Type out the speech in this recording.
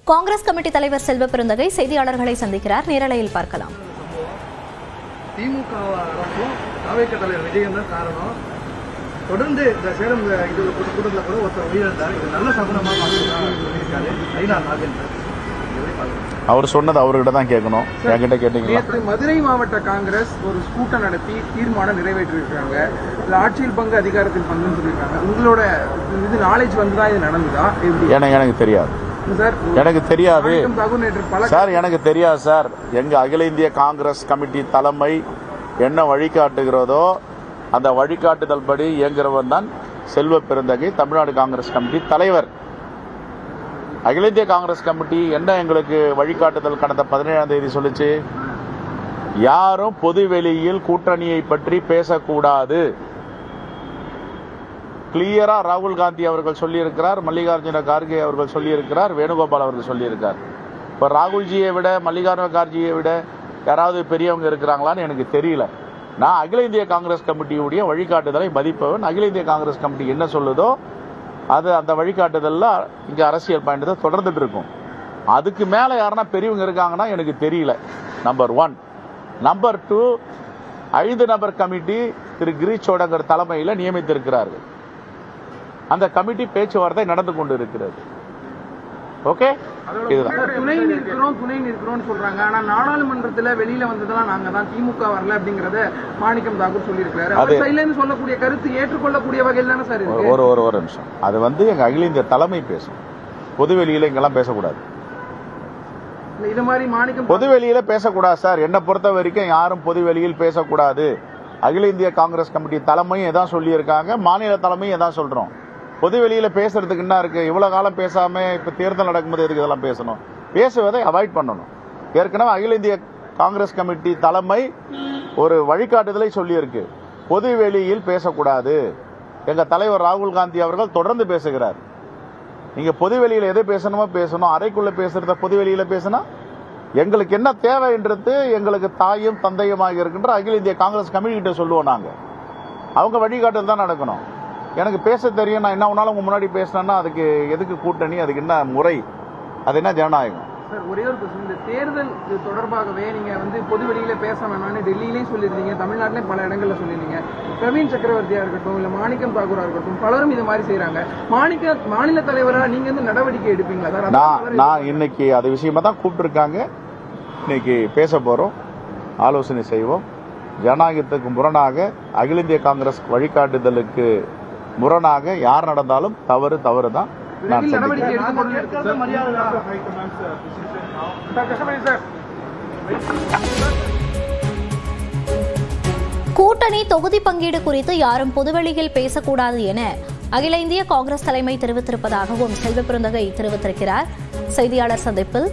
Congress committee தலைவர் செல்வ பெருந்தகை செய்தியாளர்களை சந்திக்கிறார். நேரலையில் பார்க்கலாம். திமுக அரசும் தாவேக தலைவர் விஜயம் தான் காரணம். தொடர்ந்து இந்த சேலம் கூட்டத்தில் கூட ஒருத்தர் உயிரிழந்தார். இது நல்ல சகுனமாக சொல்லியிருக்காரு ஐநா நாகேந்திரன். அவர் சொன்னது அவர்கிட்ட தான் கேட்கணும், என்கிட்ட கேட்டீங்களா? மதுரை மாவட்ட காங்கிரஸ் ஒரு கூட்டம் நடத்தி தீர்மானம் நிறைவேற்றிருக்காங்க. ஆட்சியில் பங்கு அதிகாரத்தில் பங்குன்னு சொல்லியிருக்காங்க. உங்களோட இது நாலேஜ் வந்துதான் இது நடந்ததா? எனக்கு தெரியாது சார், எனக்கு தெரியாது சார், எனக்கு தெரியாது சார். எங்க அகில இந்திய காங்கிரஸ் கமிட்டி தலைமை என்ன வழிகாட்டுகிறதோ அந்த வழிகாட்டுதல் படி இயங்குறவன் தான் செல்வ பெருந்தகை, தமிழ்நாடு காங்கிரஸ் கமிட்டி தலைவர். அகில இந்திய காங்கிரஸ் கமிட்டி என்ன எங்களுக்கு வழிகாட்டுதல் கடந்த 17ஆம் தேதி சொல்லுச்சு? யாரும் பொது வெளியில் கூட்டணியை பற்றி பேசக்கூடாது. கிளியரா ராகுல் காந்தி அவர்கள் சொல்லியிருக்கிறார், மல்லிகார்ஜுன கார்கே அவர்கள் சொல்லியிருக்கிறார், வேணுகோபால் அவர்கள் சொல்லியிருக்கார். இப்போ ராகுல்ஜியை விட மல்லிகார்ஜுன கார்கேயை விட யாராவது பெரியவங்க இருக்கிறாங்களான்னு எனக்கு தெரியல. நான் அகில இந்திய காங்கிரஸ் கமிட்டியுடைய வழிகாட்டுதலை மதிப்பவன். அகில இந்திய காங்கிரஸ் கமிட்டி என்ன சொல்லுதோ அது அந்த வழிகாட்டுதல்ல இங்க அரசியல் பயணத்தை தொடர்ந்துட்டு இருக்கும். அதுக்கு மேல யாருன்னா பெரியவங்க இருக்காங்கன்னா எனக்கு தெரியல. நம்பர் 1. நம்பர் 2, 5 நபர் கமிட்டி திரு கிரீஷ் சோடங்கர் தலைமையில் நியமித்திருக்கிறார்கள். அந்த கமிட்டி பேச்சுவார்த்தை நடந்து கொண்டு இருக்கிறது. ஓகே, இதுதான். துணை நிற்கிறோம் சொல்றாங்க. ஆனா நாடாளுமன்றத்தில் வெளியில வந்ததெல்லாம் நாங்க தான், திமுக வரல அப்படிங்கறத மாணிக்கம் தாக்கூர் சொல்லியிருக்காரு. அது சொல்லக்கூடிய கருத்து ஏற்றுக்கொள்ளக்கூடிய வகையில் தானே சார் இருக்கு. ஒரு நிமிஷம், அது எங்க அகில இந்திய தலைமை பேசும். பொதுவெளியில இங்கெல்லாம் பேசக்கூடாது. இது மாதிரி மாணிக்கம் பொதுவெளியில பேசக்கூடாது சார். என்னை பொறுத்த வரைக்கும் யாரும் பொதுவெளியில் பேசக்கூடாது. அகில இந்திய காங்கிரஸ் கமிட்டி தலைமையும் எதான் சொல்லியிருக்காங்க, மாநில தலைமையும் எதான் சொல்றோம். பொதுவெளியில பேசுறதுக்கு என்ன இருக்கு? இவ்வளவு காலம் பேசாம இப்ப தேர்தல் நடக்கும்போது எதுக்கு இதெல்லாம் பேசணும்? பேசுவதை அவாய்ட் பண்ணணும். ஏற்கனவே அகில இந்திய காங்கிரஸ் கமிட்டி தலைமை ஒரு வழிகாட்டுதலை சொல்லியிருக்கு, பொதுவெளியில் பேசக்கூடாது. எங்க தலைவர் ராகுல் காந்தி அவர்கள் தொடர்ந்து பேசுகிறார். நீங்க பொதுவெளியில எதை பேசணுமோ பேசணும், அறைக்குள்ள பேசுறத பொதுவெளியில பேசினா எங்களுக்கு என்ன தேவைன்றது எங்களுக்கு தாயும் தந்தையுமாக இருக்கின்ற அகில இந்திய காங்கிரஸ் கமிட்டி கிட்ட சொல்லுவோம். நாங்க அவங்க வழிகாட்டுதல் தான் நடக்கணும். எனக்கு பேச தெரியும், நான் என்ன ஒன்னாலும் உங்க முன்னாடி பேசினேன்னா அதுக்கு எதுக்கு கூட்டணி, அதுக்கு என்ன முறை, அது என்ன ஜனநாயகம்? சார், ஒரே ஒரு கொஸ்டின். இந்த தேர்தல் தொடர்பாகவே நீங்க பொது வெளியில பேச வேணாம்னு டெல்லியிலையும் சொல்லியிருந்தீங்க, தமிழ்நாட்டிலையும் பல இடங்கள்ல சொல்லியிருந்தீங்க. பிரவீன் சக்கரவர்த்தியா இருக்கட்டும், இல்ல மாணிக்கம் தாக்கூரா இருக்கட்டும், பலரும் இது மாதிரி செய்யறாங்க. மாநில தலைவரா நீங்க நடவடிக்கை எடுப்பீங்களா சார்? நான் இன்னைக்கு அது விஷயமா தான் கூப்பிட்டுருக்காங்க. இன்னைக்கு பேச போறோம், ஆலோசனை செய்வோம். ஜனநாயகத்துக்கு முரணாக, அகில இந்திய காங்கிரஸ் வழிகாட்டுதலுக்கு முரணாக யார் நடந்தாலும் தவறு தான். கூட்டணி தொகுதி பங்கீடு குறித்து யாரும் பொதுவெளியில் பேசக்கூடாது என அகில இந்திய காங்கிரஸ் தலைமை தெரிவித்திருப்பதாகவும் செல்வ பெருந்தகை தெரிவித்திருக்கிறார் செய்தியாளர் சந்திப்பில்.